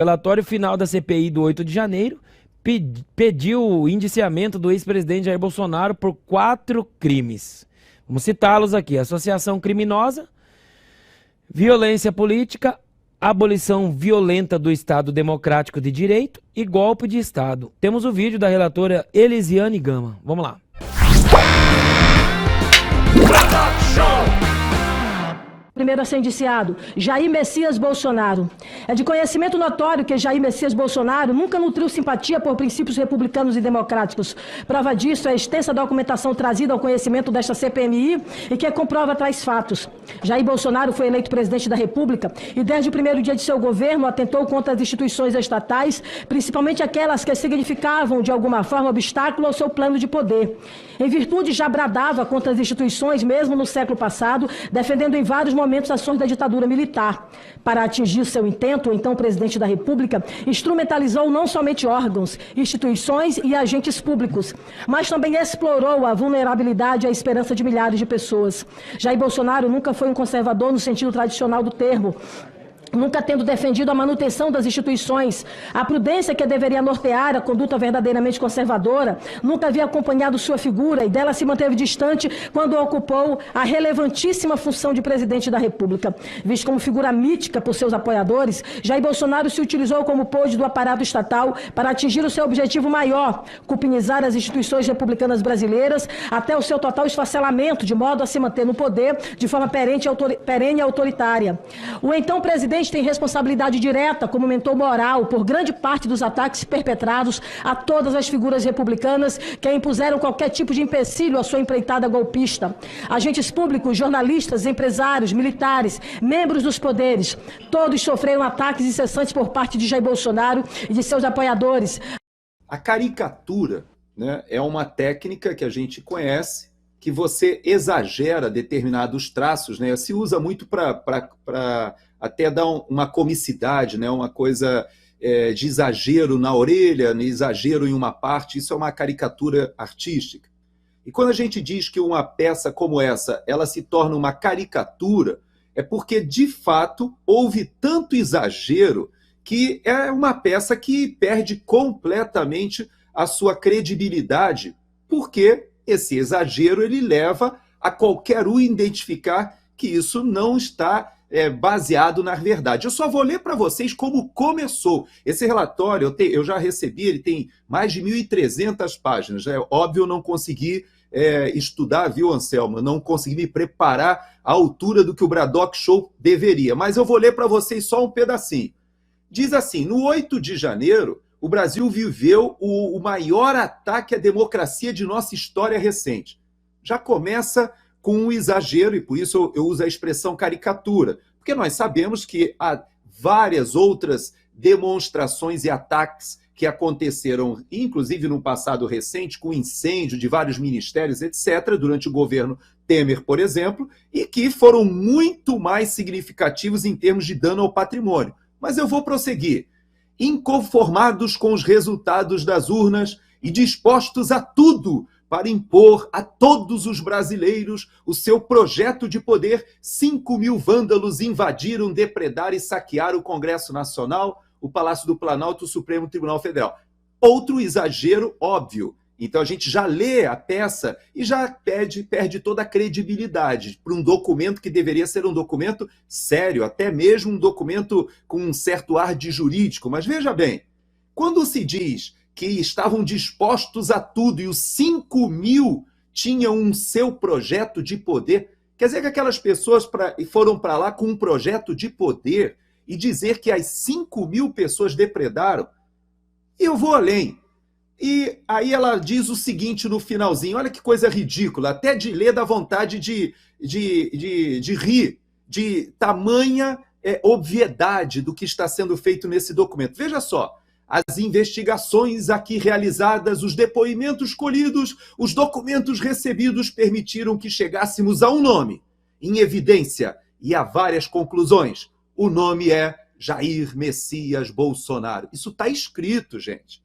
Relatório final da CPI do 8 de janeiro pediu o indiciamento do ex-presidente Jair Bolsonaro por 4 crimes. Vamos citá-los aqui: associação criminosa, violência política, abolição violenta do Estado Democrático de Direito e golpe de Estado. Temos o vídeo da relatora Elisiane Gama. Vamos lá. Primeiro a ser indiciado, Jair Messias Bolsonaro. É de conhecimento notório que Jair Messias Bolsonaro nunca nutriu simpatia por princípios republicanos e democráticos. Prova disso é a extensa documentação trazida ao conhecimento desta CPMI e que comprova tais fatos. Jair Bolsonaro foi eleito presidente da República e desde o primeiro dia de seu governo atentou contra as instituições estatais, principalmente aquelas que significavam de alguma forma obstáculo ao seu plano de poder. Em virtude, já bradava contra as instituições mesmo no século passado, defendendo em vários momentos ações da ditadura militar. Para atingir seu intento, o então presidente da República instrumentalizou não somente órgãos, instituições e agentes públicos, mas também explorou a vulnerabilidade e a esperança de milhares de pessoas. Jair Bolsonaro nunca foi um conservador no sentido tradicional do termo, nunca tendo defendido a manutenção das instituições, a prudência que deveria nortear a conduta verdadeiramente conservadora, nunca havia acompanhado sua figura e dela se manteve distante quando ocupou a relevantíssima função de presidente da República. Visto como figura mítica por seus apoiadores, Jair Bolsonaro se utilizou como pôde do aparato estatal para atingir o seu objetivo maior, cupinizar as instituições republicanas brasileiras até o seu total esfacelamento, de modo a se manter no poder de forma perene e autoritária. O então presidente tem responsabilidade direta como mentor moral por grande parte dos ataques perpetrados a todas as figuras republicanas que impuseram qualquer tipo de empecilho à sua empreitada golpista. Agentes públicos, jornalistas, empresários, militares, membros dos poderes, todos sofreram ataques incessantes por parte de Jair Bolsonaro e de seus apoiadores. A caricatura, né, é uma técnica que a gente conhece, que você exagera determinados traços, né? Se usa muito para até dar uma comicidade, né? Uma coisa de exagero na orelha, exagero em uma parte. Isso é uma caricatura artística. E quando a gente diz que uma peça como essa ela se torna uma caricatura, é porque, de fato, houve tanto exagero que é uma peça que perde completamente a sua credibilidade, porque esse exagero ele leva a qualquer um identificar que isso não está baseado na verdade. Eu só vou ler para vocês como começou. Esse relatório eu já recebi, ele tem mais de 1.300 páginas. É óbvio, eu não consegui estudar, viu, Anselmo? Eu não consegui me preparar à altura do que o Braddock Show deveria. Mas eu vou ler para vocês só um pedacinho. Diz assim: no 8 de janeiro, o Brasil viveu o maior ataque à democracia de nossa história recente. Já começa com um exagero, e por isso eu uso a expressão caricatura, porque nós sabemos que há várias outras demonstrações e ataques que aconteceram, inclusive no passado recente, com incêndio de vários ministérios, etc., durante o governo Temer, por exemplo, e que foram muito mais significativos em termos de dano ao patrimônio. Mas eu vou prosseguir. Inconformados com os resultados das urnas e dispostos a tudo para impor a todos os brasileiros o seu projeto de poder, 5.000 vândalos invadiram, depredaram e saquearam o Congresso Nacional, o Palácio do Planalto, o Supremo Tribunal Federal. Outro exagero óbvio. Então a gente já lê a peça e já perde toda a credibilidade para um documento que deveria ser um documento sério, até mesmo um documento com um certo ar de jurídico. Mas veja bem, quando se diz que estavam dispostos a tudo e os 5.000 tinham um seu projeto de poder, quer dizer que aquelas pessoas foram para lá com um projeto de poder e dizer que as 5.000 pessoas depredaram? Eu vou além. E aí ela diz o seguinte no finalzinho, olha que coisa ridícula, até de ler dá vontade de rir, de tamanha obviedade do que está sendo feito nesse documento. Veja só, as investigações aqui realizadas, os depoimentos colhidos, os documentos recebidos permitiram que chegássemos a um nome em evidência e a várias conclusões. O nome é Jair Messias Bolsonaro. Isso está escrito, gente.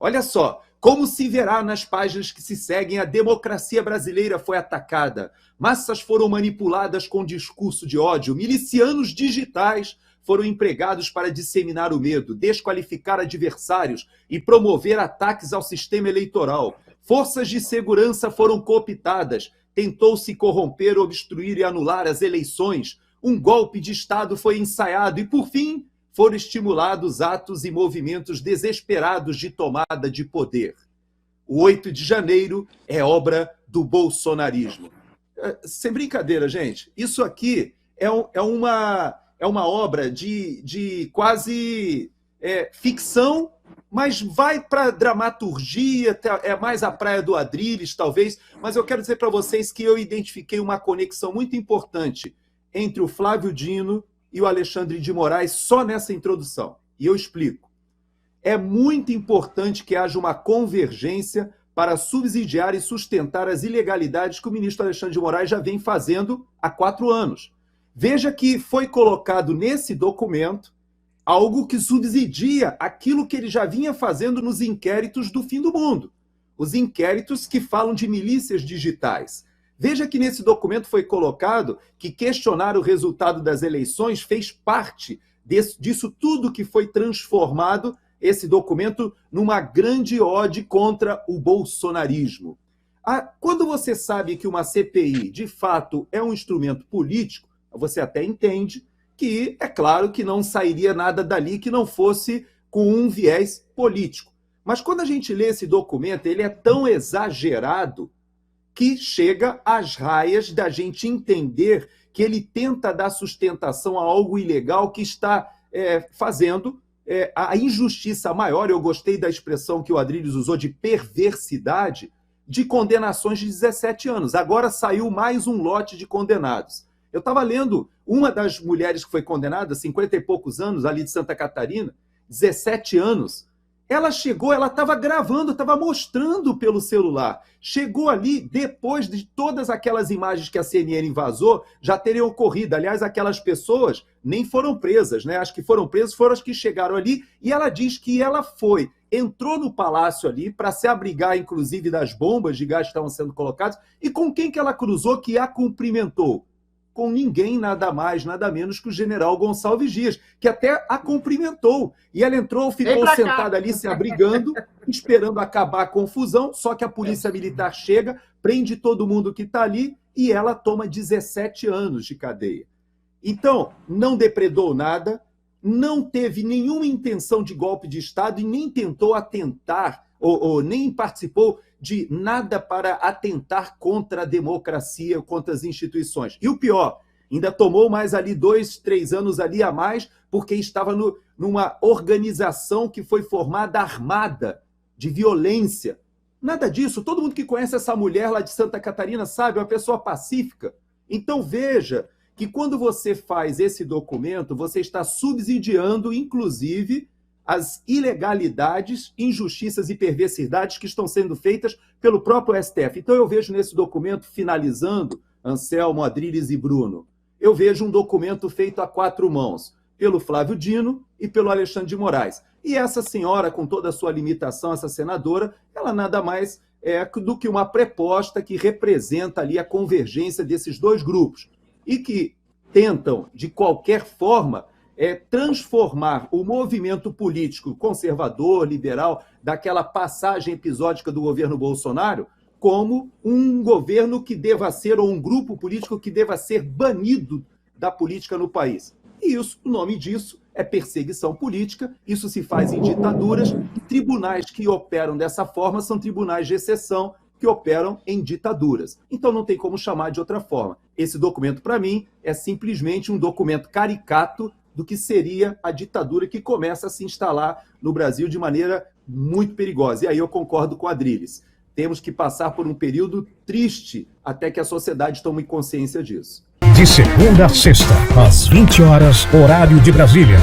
Olha só, como se verá nas páginas que se seguem, a democracia brasileira foi atacada. Massas foram manipuladas com discurso de ódio. Milicianos digitais foram empregados para disseminar o medo, desqualificar adversários e promover ataques ao sistema eleitoral. Forças de segurança foram cooptadas, tentou-se corromper, obstruir e anular as eleições. Um golpe de Estado foi ensaiado e, por fim, foram estimulados atos e movimentos desesperados de tomada de poder. O 8 de janeiro é obra do bolsonarismo. Sem brincadeira, gente, isso aqui é uma obra de quase ficção, mas vai para dramaturgia, é mais a praia do Adrilles, talvez, mas eu quero dizer para vocês que eu identifiquei uma conexão muito importante entre o Flávio Dino e o Alexandre de Moraes só nessa introdução. E eu explico. É muito importante que haja uma convergência para subsidiar e sustentar as ilegalidades que o ministro Alexandre de Moraes já vem fazendo há 4 anos. Veja que foi colocado nesse documento algo que subsidia aquilo que ele já vinha fazendo nos inquéritos do fim do mundo. Os inquéritos que falam de milícias digitais. Veja que nesse documento foi colocado que questionar o resultado das eleições fez parte disso tudo que foi transformado esse documento numa grande ode contra o bolsonarismo. Quando você sabe que uma CPI, de fato, é um instrumento político, você até entende que é claro que não sairia nada dali que não fosse com um viés político. Mas quando a gente lê esse documento, ele é tão exagerado que chega às raias da gente entender que ele tenta dar sustentação a algo ilegal que está fazendo a injustiça maior, eu gostei da expressão que o Adrilles usou de perversidade, de condenações de 17 anos. Agora saiu mais um lote de condenados. Eu estava lendo uma das mulheres que foi condenada, 50 e poucos anos, ali de Santa Catarina, 17 anos, ela chegou, ela estava gravando, estava mostrando pelo celular. Chegou ali depois de todas aquelas imagens que a CNN vazou já terem ocorrido. Aliás, aquelas pessoas nem foram presas, né? As que foram presas foram as que chegaram ali. E ela diz que ela entrou no palácio ali para se abrigar, inclusive, das bombas de gás que estavam sendo colocadas. E com quem que ela cruzou que a cumprimentou? Com ninguém, nada mais, nada menos que o general Gonçalves Dias, que até a cumprimentou. E ela entrou, ficou sentada ali, se abrigando, esperando acabar a confusão, só que a polícia militar chega, prende todo mundo que está ali e ela toma 17 anos de cadeia. Então, não depredou nada, não teve nenhuma intenção de golpe de Estado e nem tentou atentar, ou nem participou de nada para atentar contra a democracia, contra as instituições. E o pior, ainda tomou mais ali 2, 3 anos ali a mais, porque estava numa organização que foi formada armada, de violência. Nada disso. Todo mundo que conhece essa mulher lá de Santa Catarina sabe, é uma pessoa pacífica. Então veja que quando você faz esse documento, você está subsidiando, inclusive, as ilegalidades, injustiças e perversidades que estão sendo feitas pelo próprio STF. Então eu vejo nesse documento, finalizando, Anselmo, Adrilles e Bruno, eu vejo um documento feito a 4 mãos, pelo Flávio Dino e pelo Alexandre de Moraes. E essa senhora, com toda a sua limitação, essa senadora, ela nada mais é do que uma preposta que representa ali a convergência desses dois grupos e que tentam, de qualquer forma, transformar o movimento político conservador, liberal, daquela passagem episódica do governo Bolsonaro, como um governo que deva ser, ou um grupo político que deva ser banido da política no país. E isso, o nome disso é perseguição política, isso se faz em ditaduras, e tribunais que operam dessa forma são tribunais de exceção que operam em ditaduras. Então não tem como chamar de outra forma. Esse documento, para mim, é simplesmente um documento caricato do que seria a ditadura que começa a se instalar no Brasil de maneira muito perigosa. E aí eu concordo com a Adrilles. Temos que passar por um período triste até que a sociedade tome consciência disso. De segunda a sexta, às 20 horas, horário de Brasília.